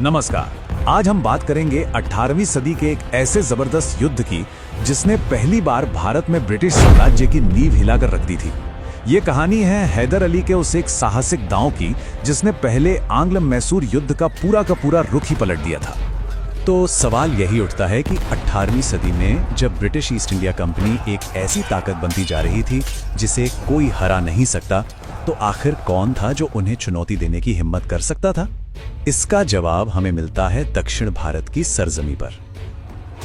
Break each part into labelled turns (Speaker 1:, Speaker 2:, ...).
Speaker 1: नमस्कार। आज हम बात करेंगे 18वीं सदी के एक ऐसे जबरदस्त युद्ध की जिसने पहली बार भारत में ब्रिटिश साम्राज्य की नींव हिलाकर रख दी थी। ये कहानी है हैदर अली के उस एक साहसिक दांव की जिसने पहले आंग्ल मैसूर युद्ध का पूरा रुख ही पलट दिया था। तो सवाल यही उठता है कि 18वीं सदी में जब ब्रिटिश ईस्ट इंडिया कंपनी एक ऐसी ताकत बनती जा रही थी जिसे कोई हरा नहीं सकता, तो आखिर कौन था जो उन्हें चुनौती देने की हिम्मत कर सकता था? इसका जवाब हमें मिलता है दक्षिण भारत की सरजमी पर।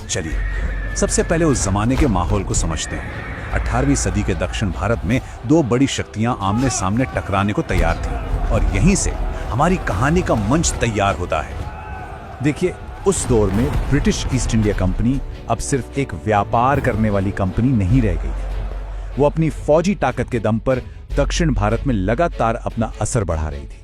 Speaker 1: चलिए सबसे पहले उस जमाने के माहौल को समझते हैं। 18वीं सदी के दक्षिण भारत में दो बड़ी शक्तियां आमने सामने टकराने को तैयार थीं और यहीं से हमारी कहानी का मंच तैयार होता है। देखिए, उस दौर में ब्रिटिश ईस्ट इंडिया कंपनी अब सिर्फ एक व्यापार करने वाली कंपनी नहीं रह गई। वो अपनी फौजी ताकत के दम पर दक्षिण भारत में लगातार अपना असर बढ़ा रही थी,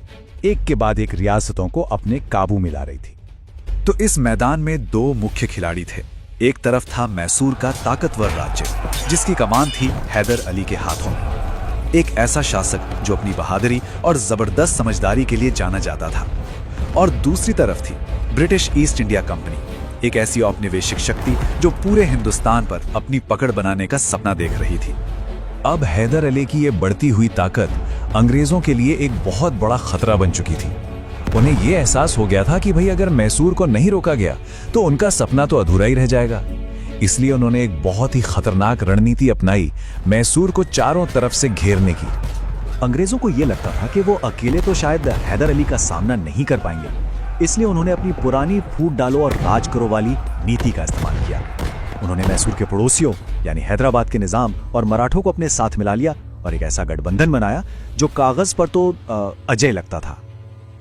Speaker 1: एक के बाद एक रियासतों को अपने काबू में ला रही थी। तो इस मैदान में दो मुख्य खिलाड़ी थे। एक तरफ था मैसूर का ताकतवर राज्य जिसकी कमान थी हैदर अली के हाथों में, एक ऐसा शासक जो अपनी बहादुरी और जबरदस्त समझदारी के लिए जाना जाता था। और दूसरी तरफ थी ब्रिटिश ईस्ट इंडिया कंपनी, एक ऐसी औपनिवेशिक शक्ति जो पूरे हिंदुस्तान पर अपनी पकड़ बनाने का सपना देख रही थी। अब हैदर अली की ये बढ़ती हुई ताकत अंग्रेजों के लिए एक बहुत बड़ा खतरा बन चुकी थी। उन्हें ये एहसास हो गया था कि भाई अगर मैसूर को नहीं रोका गया तो उनका सपना तो अधूरा ही रह जाएगा। इसलिए उन्होंने एक बहुत ही खतरनाक रणनीति अपनाई, मैसूर को चारों तरफ से घेरने की। अंग्रेजों को यह लगता था कि वो अकेले तो शायद हैदर अली का सामना नहीं कर पाएंगे, इसलिए उन्होंने अपनी पुरानी फूट डालो और राज करो वाली नीति का इस्तेमाल किया। उन्होंने मैसूर के पड़ोसियों यानी हैदराबाद के निजाम और मराठों को अपने साथ मिला लिया और एक ऐसा गठबंधन बनाया जो कागज पर तो अजय लगता था।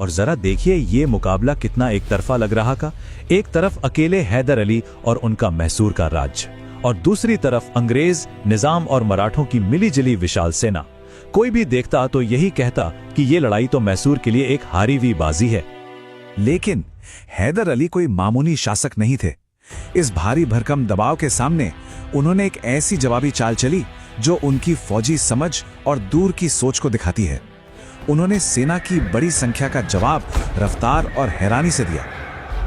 Speaker 1: और जरा देखिए ये मुकाबला कितना एक तरफा लग रहा था। एक तरफ अकेले हैदर अली और उनका मैसूर का राज्य, और दूसरी तरफ अंग्रेज निजाम और मराठों की मिलीजुली विशाल सेना। कोई भी देखता तो यही कहता कि ये लड़ाई तो मैसूर के लिए एक हारी हुई बाजी है। लेकिन हैदर अली कोई मामूली शासक नहीं थे। इस भारी भरकम दबाव के सामने उन्होंने एक ऐसी जवाबी चाल चली जो उनकी फौजी समझ और दूर की सोच को दिखाती है। उन्होंने सेना की बड़ी संख्या का जवाब रफ्तार और हैरानी से दिया।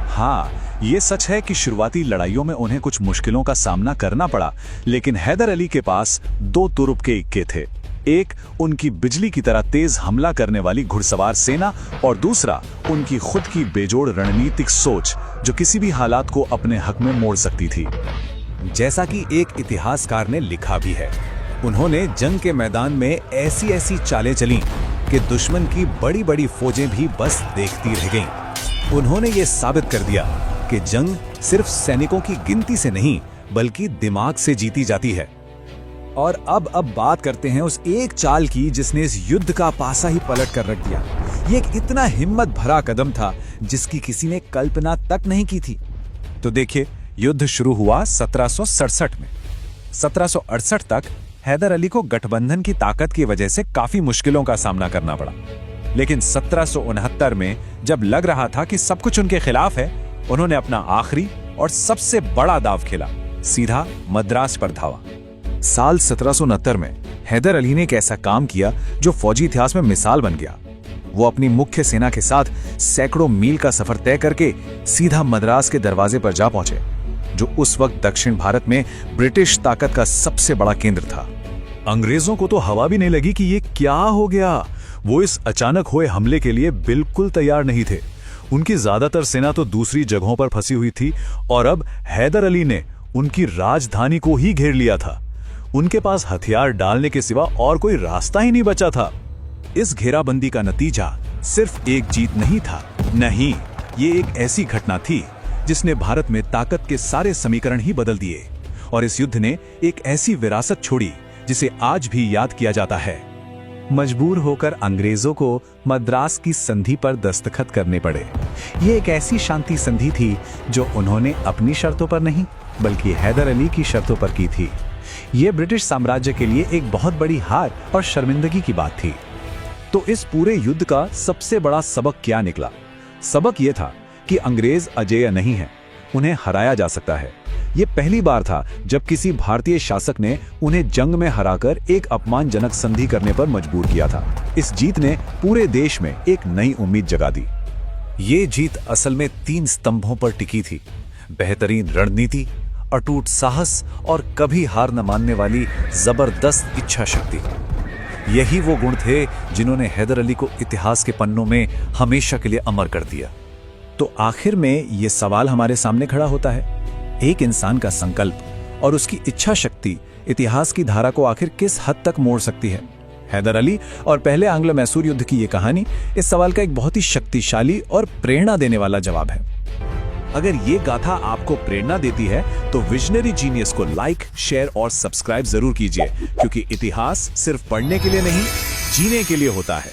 Speaker 1: हाँ, ये सच है कि शुरुआती लड़ाइयों में उन्हें कुछ मुश्किलों का सामना करना पड़ा, लेकिन हैदर अली के पास दो तुरुप के इक्के थे। एक उनकी बिजली की तरह तेज हमला करने वाली घुड़सवार सेना और दूसरा उनकी खुद की बेजोड़ रणनीतिक सोच जो किसी भी हालात को अपने हक में मोड़ सकती थी। जैसा कि एक इतिहासकार ने लिखा भी है, उन्होंने जंग के मैदान में ऐसी चालें चली कि दुश्मन की बड़ी बड़ी फौजें भी बस देखती रह गईं। उन्होंने ये साबित कर दिया कि जंग सिर्फ सैनिकों की गिनती से नहीं बल्कि दिमाग से जीती जाती है। और अब बात करते हैं उस एक चाल की जिसने इस युद्ध का पासा ही पलट कर रख दिया। ये एक इतना हिम्मत भरा कदम था जिसकी किसी ने कल्पना तक नहीं की थी। तो देखिए, युद्ध शुरू हुआ 1767 में। 1768 तक हैदर अली को गठबंधन की ताकत की वजह से काफी मुश्किलों का सामना करना पड़ा, लेकिन 1769 में जब लग रहा था कि सब कुछ उनके खिलाफ है, उन्होंने अपना आखिरी और सबसे बड़ा दाव खेला, सीधा मद्रास पर धावा। साल 1769 में हैदर अली ने एक ऐसा काम किया जो फौजी इतिहास में मिसाल बन गया। वो अपनी मुख्य सेना के साथ सैकड़ों मील का सफर तय करके सीधा मद्रास के दरवाजे पर जा पहुंचे, जो उस वक्त दक्षिण भारत में ब्रिटिश ताकत का सबसे बड़ा केंद्र था। अंग्रेजों को तो हवा भी नहीं लगी कि ये क्या हो गया। वो इस अचानक हुए हमले के लिए बिल्कुल तैयार नहीं थे। उनकी ज्यादातर सेना तो दूसरी जगहों पर फंसी हुई थी और अब हैदर अली ने उनकी राजधानी को ही घेर लिया था। उनके पास हथियार डालने के सिवा और कोई रास्ता ही नहीं बचा था। इस घेराबंदी का नतीजा सिर्फ एक जीत नहीं था, नहीं, ये एक ऐसी घटना थी जिसने भारत में ताकत के सारे समीकरण ही बदल दिए। और इस युद्ध ने एक ऐसी विरासत छोड़ी जिसे आज भी याद किया जाता है। मजबूर होकर अंग्रेजों को मद्रास की संधि पर दस्तखत करने पड़े। ये एक ऐसी शांति संधि थी जो उन्होंने अपनी शर्तों पर नहीं बल्कि हैदर अली की शर्तों पर की थी। ये ब्रिटिश साम्राज्य के लिए एक बहुत बड़ी हार और शर्मिंदगी की बात थी। तो इस पूरे युद्ध का सबसे बड़ा सबक क्या निकला? सबक यह था कि अंग्रेज अजेय नहीं है, उन्हें हराया जा सकता है। ये पहली बार था जब किसी भारतीय शासक ने उन्हें जंग में हराकर एक अपमानजनक संधि करने पर मजबूर किया था। इस जीत ने पूरे देश में एक नई उम्मीद जगा दी। ये जीत असल में 3 स्तंभों पर टिकी थी: बेहतरीन रणनीति, अटूट साहस और कभी हार न मानने वाली जबरदस्त इच्छा शक्ति। यही वो गुण थे जिन्होंने हैदर अली को इतिहास के पन्नों में हमेशा के लिए अमर कर दिया।
Speaker 2: तो आखिर में ये सवाल हमारे सामने खड़ा होता है, एक इंसान का संकल्प और उसकी इच्छा शक्ति इतिहास की धारा को आखिर किस हद तक मोड़ सकती है? हैदर अली और पहले आंग्लो मैसूर युद्ध की ये कहानी इस सवाल का एक बहुत ही शक्तिशाली और प्रेरणा देने वाला जवाब है।
Speaker 1: अगर ये गाथा आपको प्रेरणा देती है तो विजनरी जीनियस को लाइक, शेयर और सब्सक्राइब जरूर कीजिए, क्योंकि इतिहास सिर्फ पढ़ने के लिए नहीं, जीने के लिए होता है।